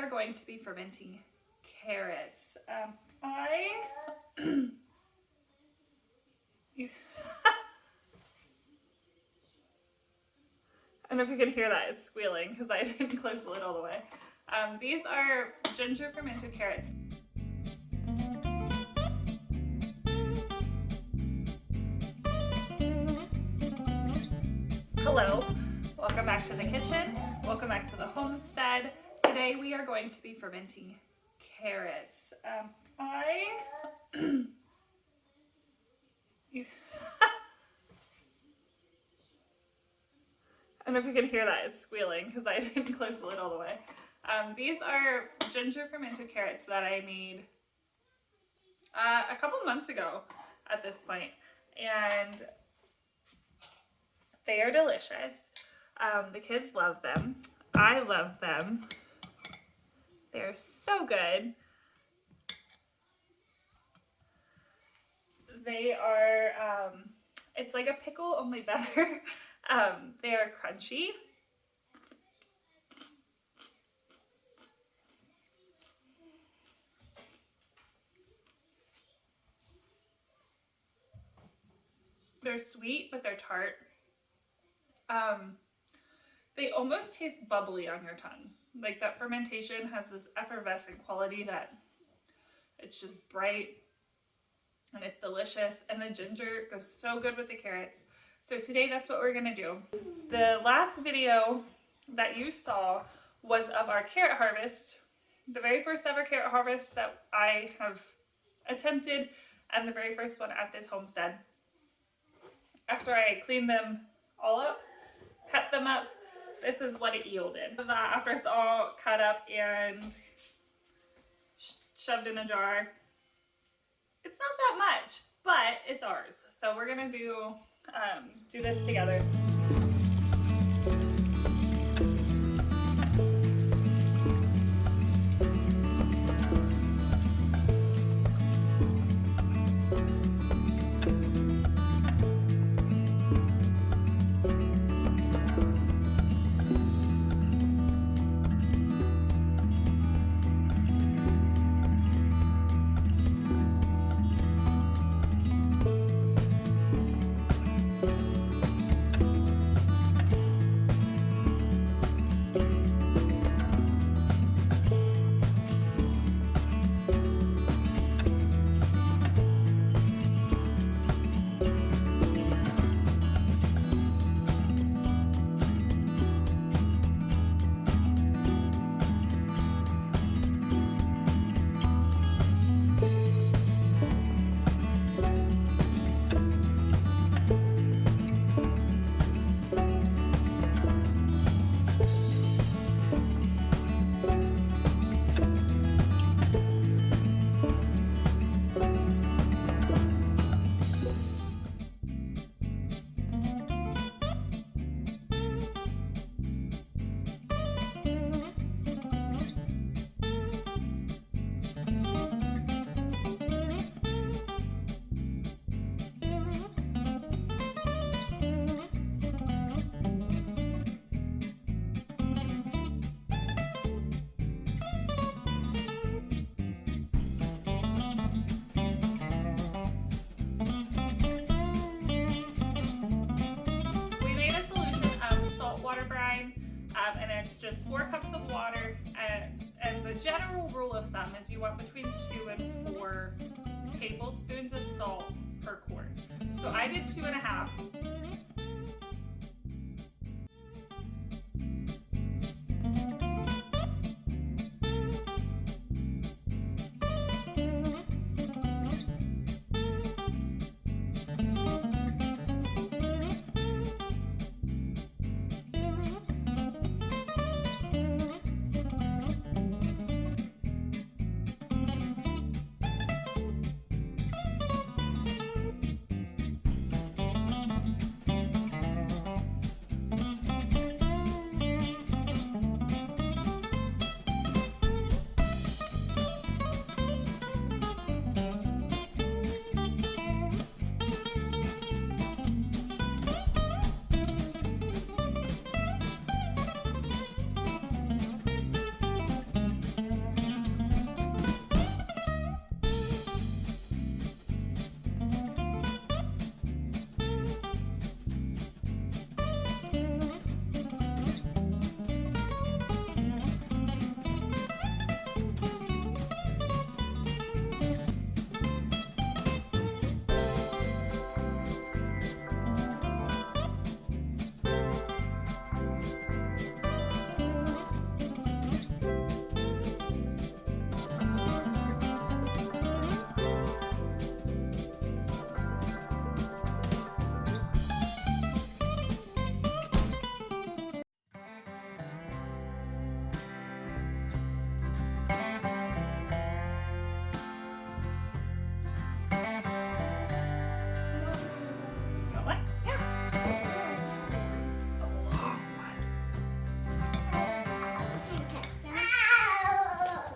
are going to be fermenting carrots. I don't know if you can hear that, it's squealing because I didn't close the lid all the way. These are ginger fermented carrots. Hello, welcome back to the kitchen. Welcome back to the homestead. Today we are going to be fermenting carrots. I don't know if you can hear that, it's squealing because I didn't close the lid all the way. These are ginger fermented carrots that I made a couple months ago at this point, and they are delicious. The kids love them. I love them. They're so good. They are, it's like a pickle, only better. They are crunchy. They're sweet, but they're tart. They almost taste bubbly on your tongue. Like that fermentation has this effervescent quality that it's just bright and it's delicious. And the ginger goes so good with the carrots. So today that's what we're gonna do. The last video that you saw was of our carrot harvest, the very first ever carrot harvest that I have attempted, and the very first one at this homestead. After I cleaned them all up, cut them up, this is what it yielded. After it's all cut up and shoved in a jar, it's not that much, but it's ours. So we're gonna do this together. And it's just 4 cups of water, and the general rule of thumb is you want between 2 and 4 tablespoons of salt per quart. So I did 2.5.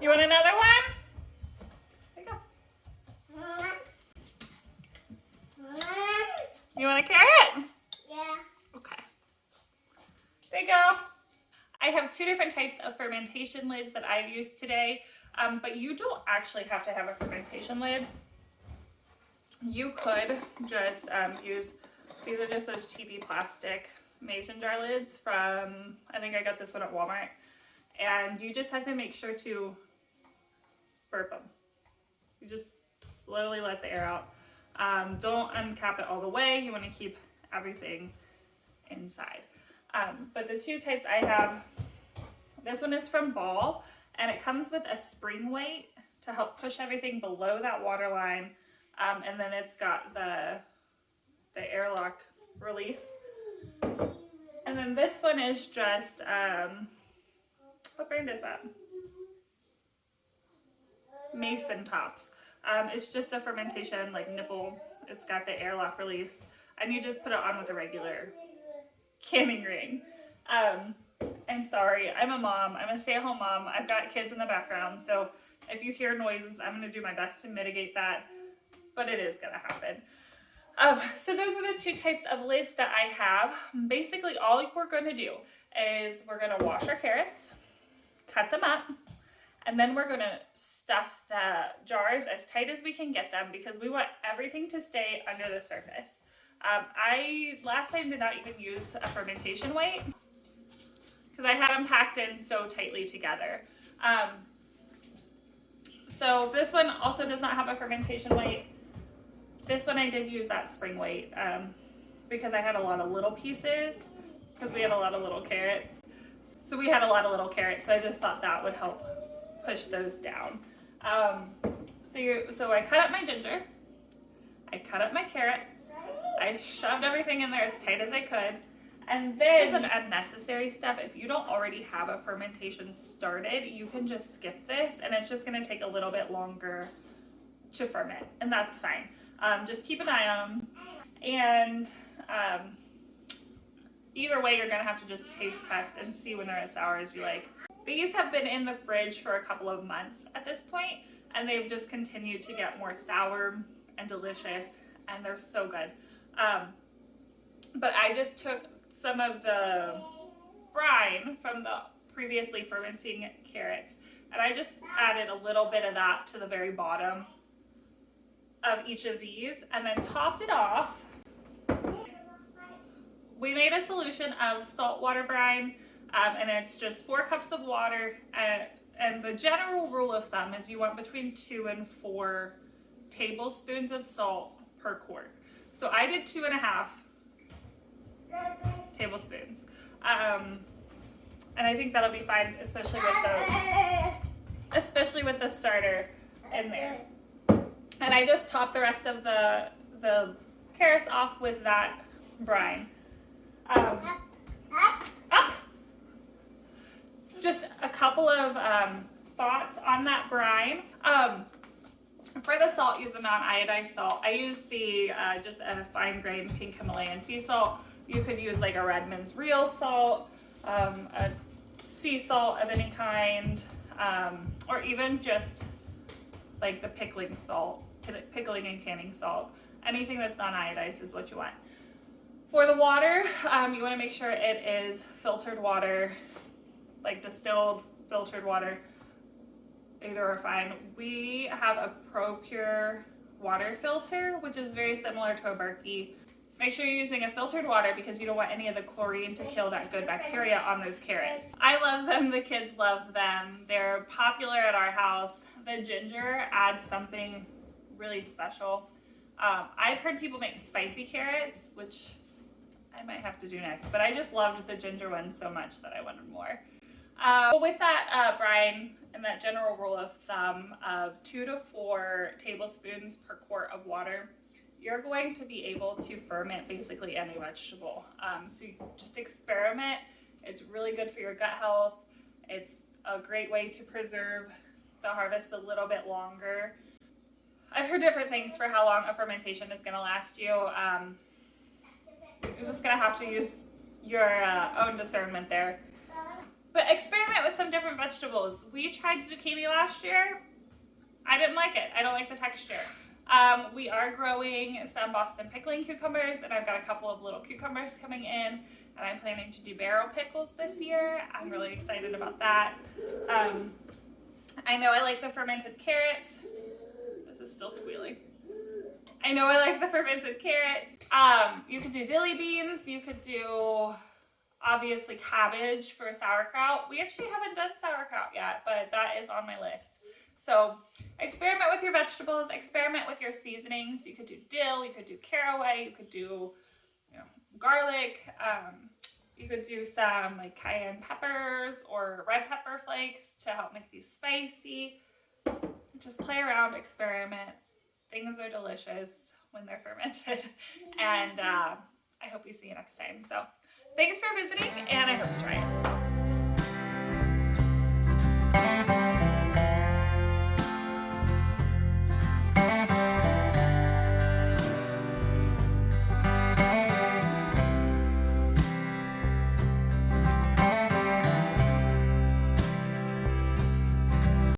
You want another one? There you go. You want a carrot? Yeah. Okay. There you go. I have two different types of fermentation lids that I've used today, but you don't actually have to have a fermentation lid. You could just use, these are just those cheapy plastic mason jar lids from, I think I got this one at Walmart, and you just have to make sure to burp them. You just slowly let the air out. Don't uncap it all the way. You want to keep everything inside. But the two types I have, this one is from Ball, and it comes with a spring weight to help push everything below that water line, and then it's got the airlock release. And then this one is just, what brand is that? Mason Tops. It's just a fermentation like nipple. It's got the airlock release, and you just put it on with a regular canning ring. I'm sorry, I'm a mom. I'm a stay-at-home mom. I've got kids in the background, so if you hear noises, I'm going to do my best to mitigate that, but it is going to happen. So those are the two types of lids that I have. Basically, all we're going to do is we're going to wash our carrots, cut them up, and then we're going to stuff the jars as tight as we can get them because we want everything to stay under the surface. I last time did not even use a fermentation weight because I had them packed in so tightly together. So this one also does not have a fermentation weight. This one I did use that spring weight because I had a lot of little pieces because we had a lot of little carrots. So I just thought that would help push those down. So I cut up my ginger, I cut up my carrots, I shoved everything in there as tight as I could, and then an unnecessary step. If you don't already have a fermentation started, you can just skip this, and it's just going to take a little bit longer to ferment, and that's fine. Just keep an eye on them, and either way, you're going to have to just taste test and see when they're as sour as you like. These have been in the fridge for a couple of months at this point, and they've just continued to get more sour and delicious, and they're so good. But I just took some of the brine from the previously fermenting carrots, and I just added a little bit of that to the very bottom of each of these, and then topped it off. We made a solution of saltwater brine, and it's just 4 cups of water, and the general rule of thumb is you want between 2 and 4 tablespoons of salt per quart. So I did 2.5 tablespoons, and I think that'll be fine, especially with the starter in there. And I just topped the rest of the carrots off with that brine. Just a couple of thoughts on that brine. For the salt, use the non-iodized salt. I use the just a fine grain pink Himalayan sea salt. You could use like a Redmond's real salt, a sea salt of any kind, or even just like the pickling salt, pickling and canning salt. Anything that's non-iodized is what you want. For the water, you want to make sure it is filtered water, like distilled filtered water. Either are fine. We have a ProPure water filter, which is very similar to a Berkey. Make sure you're using a filtered water because you don't want any of the chlorine to kill that good bacteria on those carrots. I love them, the kids love them. They're popular at our house. The ginger adds something really special. I've heard people make spicy carrots, which I might have to do next, but I just loved the ginger one so much that I wanted more. With that brine and that general rule of thumb of 2 to 4 tablespoons per quart of water, you're going to be able to ferment basically any vegetable. So you just experiment. It's really good for your gut health. It's a great way to preserve the harvest a little bit longer. I've heard different things for how long a fermentation is going to last you. You're just going to have to use your own discernment there. But experiment with some different vegetables. We tried zucchini last year. I didn't like it. I don't like the texture. We are growing some Boston pickling cucumbers, and I've got a couple of little cucumbers coming in, and I'm planning to do barrel pickles this year. I'm really excited about that. I know I like the fermented carrots. This is still squealing. I know I like the fermented carrots. You could do dilly beans. You could do, obviously, cabbage for sauerkraut. We actually haven't done sauerkraut yet, but that is on my list. So experiment with your vegetables, experiment with your seasonings. You could do dill, you could do caraway, you could do, garlic. You could do some like cayenne peppers or red pepper flakes to help make these spicy. Just play around, experiment. Things are delicious when they're fermented. And I hope we see you next time. So thanks for visiting, and I hope you try it.